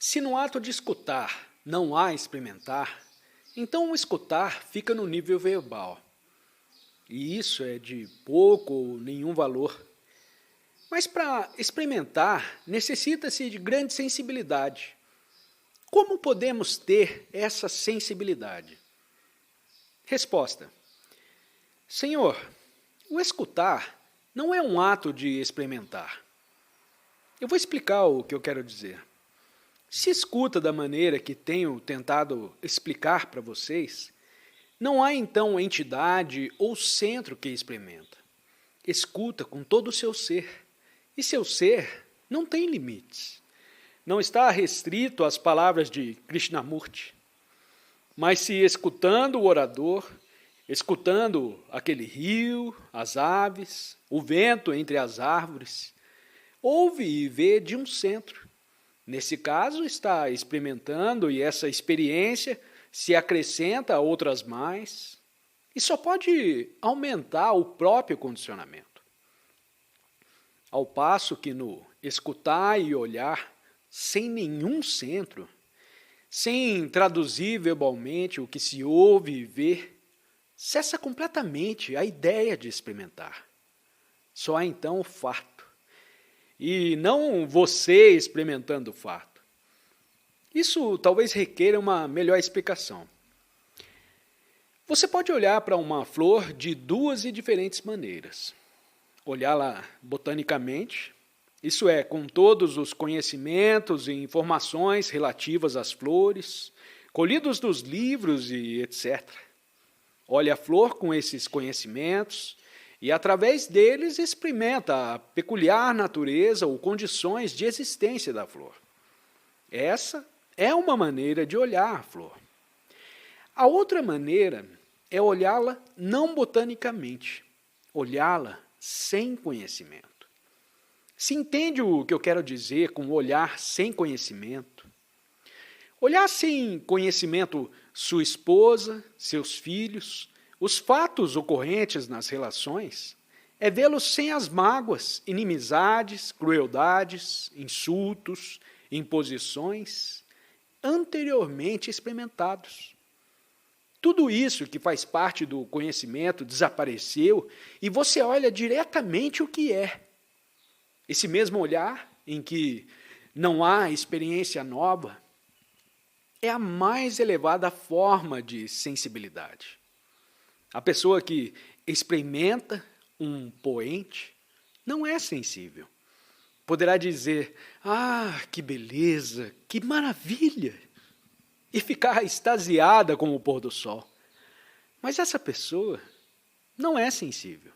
Se no ato de escutar não há experimentar, então o escutar fica no nível verbal. E isso é de pouco ou nenhum valor. Mas para experimentar, necessita-se de grande sensibilidade. Como podemos ter essa sensibilidade? Resposta: Senhor, o escutar não é um ato de experimentar. Eu vou explicar o que eu quero dizer. Se escuta da maneira que tenho tentado explicar para vocês, não há então entidade ou centro que experimenta. Escuta com todo o seu ser, e seu ser não tem limites. Não está restrito às palavras de Krishnamurti. Mas se escutando o orador, escutando aquele rio, as aves, o vento entre as árvores, ouve e vê de um centro. Nesse caso, está experimentando e essa experiência se acrescenta a outras mais e só pode aumentar o próprio condicionamento. Ao passo que no escutar e olhar, sem nenhum centro, sem traduzir verbalmente o que se ouve e vê, cessa completamente a ideia de experimentar. Só há então o fato. E não você experimentando o fato. Isso talvez requeira uma melhor explicação. Você pode olhar para uma flor de duas e diferentes maneiras. Olhá-la botanicamente, isso é, com todos os conhecimentos e informações relativas às flores, colhidos dos livros e etc. Olhe a flor com esses conhecimentos e, através deles, experimenta a peculiar natureza ou condições de existência da flor. Essa é uma maneira de olhar a flor. A outra maneira é olhá-la não botanicamente, olhá-la sem conhecimento. Se entende o que eu quero dizer com olhar sem conhecimento? Olhar sem conhecimento sua esposa, seus filhos, os fatos ocorrentes nas relações, é vê-los sem as mágoas, inimizades, crueldades, insultos, imposições, anteriormente experimentados. Tudo isso que faz parte do conhecimento desapareceu e você olha diretamente o que é. Esse mesmo olhar, em que não há experiência nova, é a mais elevada forma de sensibilidade. A pessoa que experimenta um poente não é sensível. Poderá dizer, que beleza, que maravilha, e ficar extasiada com o pôr do sol. Mas essa pessoa não é sensível.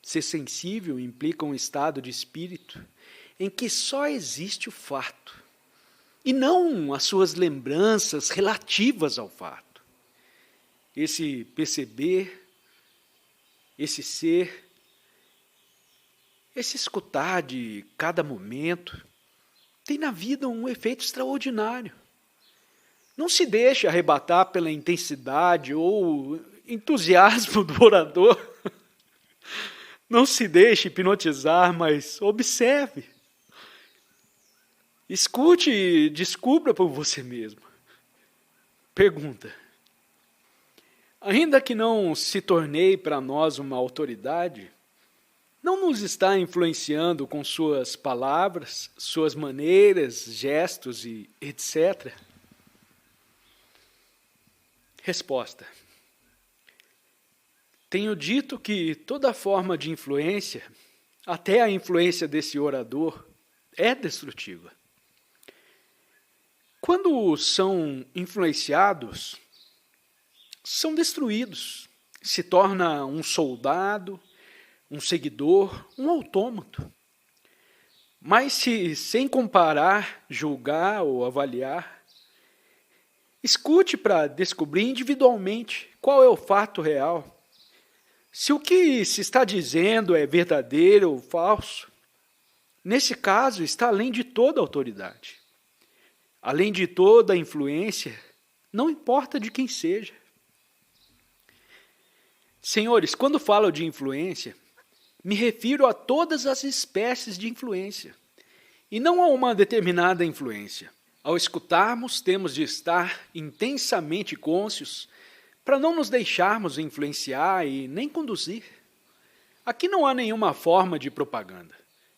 Ser sensível implica um estado de espírito em que só existe o fato, e não as suas lembranças relativas ao fato. Esse perceber, esse ser, esse escutar de cada momento, tem na vida um efeito extraordinário. Não se deixe arrebatar pela intensidade ou entusiasmo do orador. Não se deixe hipnotizar, mas observe. Escute e descubra por você mesmo. Pergunta: ainda que não se tornei para nós uma autoridade, não nos está influenciando com suas palavras, suas maneiras, gestos e etc.? Resposta: tenho dito que toda forma de influência, até a influência desse orador, é destrutiva. Quando são influenciados, são destruídos. Se torna um soldado, um seguidor, um autômato. Mas se, sem comparar, julgar ou avaliar, escute para descobrir individualmente qual é o fato real. Se o que se está dizendo é verdadeiro ou falso, nesse caso está além de toda autoridade. Além de toda influência, não importa de quem seja. Senhores, quando falo de influência, me refiro a todas as espécies de influência, e não a uma determinada influência. Ao escutarmos, temos de estar intensamente cônscios para não nos deixarmos influenciar e nem conduzir. Aqui não há nenhuma forma de propaganda.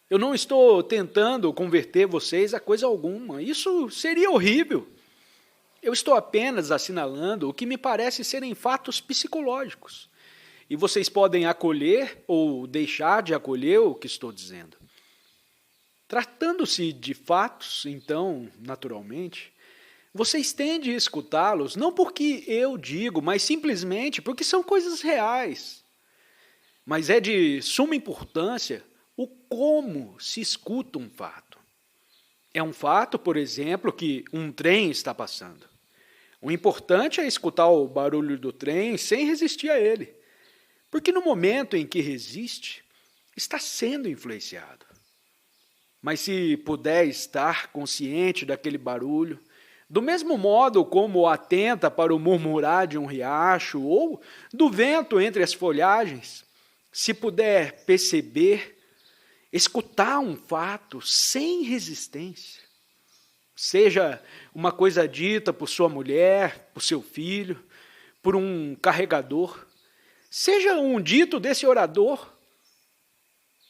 Eu não estou tentando converter vocês a coisa alguma. Isso seria horrível. Eu estou apenas assinalando o que me parece serem fatos psicológicos. E vocês podem acolher ou deixar de acolher o que estou dizendo. Tratando-se de fatos, então, naturalmente, vocês têm de escutá-los não porque eu digo, mas simplesmente porque são coisas reais. Mas é de suma importância o como se escuta um fato. É um fato, por exemplo, que um trem está passando. O importante é escutar o barulho do trem sem resistir a ele, porque no momento em que resiste, está sendo influenciado. Mas se puder estar consciente daquele barulho, do mesmo modo como atenta para o murmurar de um riacho ou do vento entre as folhagens, se puder perceber, escutar um fato sem resistência, seja uma coisa dita por sua mulher, por seu filho, por um carregador, seja um dito desse orador,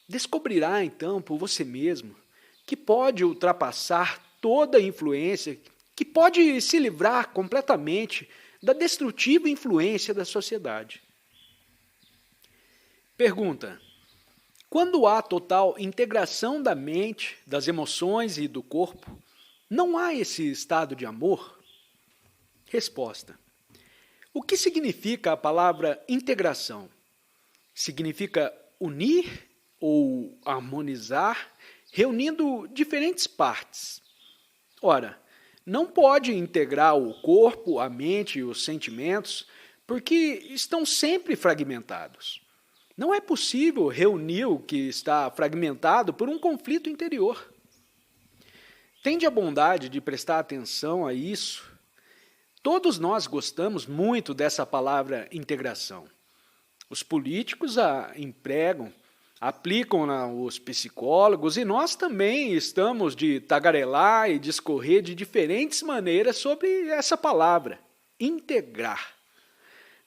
descobrirá então por você mesmo que pode ultrapassar toda a influência, que pode se livrar completamente da destrutiva influência da sociedade. Pergunta: quando há total integração da mente, das emoções e do corpo, não há esse estado de amor? Resposta: o que significa a palavra integração? Significa unir ou harmonizar, reunindo diferentes partes. Ora, não pode integrar o corpo, a mente e os sentimentos, porque estão sempre fragmentados. Não é possível reunir o que está fragmentado por um conflito interior. Tende a bondade de prestar atenção a isso. Todos nós gostamos muito dessa palavra integração. Os políticos a empregam, aplicam-na os psicólogos e nós também estamos de tagarelar e discorrer de diferentes maneiras sobre essa palavra, integrar.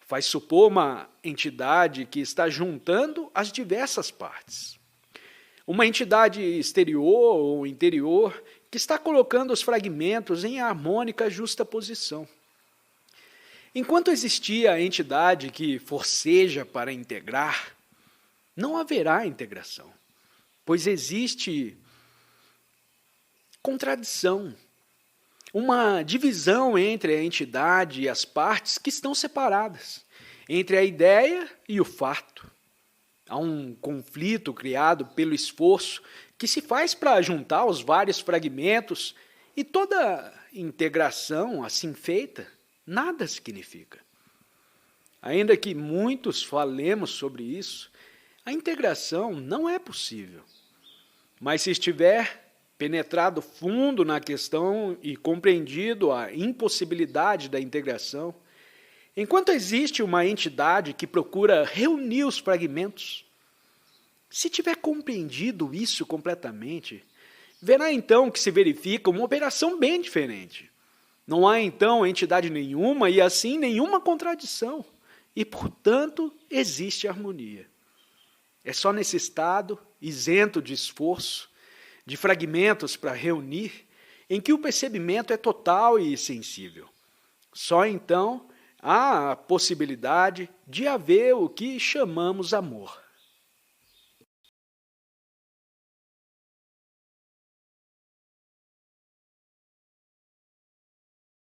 Faz supor uma entidade que está juntando as diversas partes. Uma entidade exterior ou interior que está colocando os fragmentos em harmônica justaposição. Enquanto existia a entidade que forceja para integrar, não haverá integração, pois existe contradição, uma divisão entre a entidade e as partes que estão separadas, entre a ideia e o fato. Há um conflito criado pelo esforço que se faz para juntar os vários fragmentos e toda integração assim feita nada significa. Ainda que muitos falemos sobre isso, a integração não é possível. Mas se estiver penetrado fundo na questão e compreendido a impossibilidade da integração, enquanto existe uma entidade que procura reunir os fragmentos, se tiver compreendido isso completamente, verá então que se verifica uma operação bem diferente. Não há então entidade nenhuma e assim nenhuma contradição, e portanto existe harmonia. É só nesse estado, isento de esforço, de fragmentos para reunir, em que o percebimento é total e sensível. Só então há a possibilidade de haver o que chamamos amor.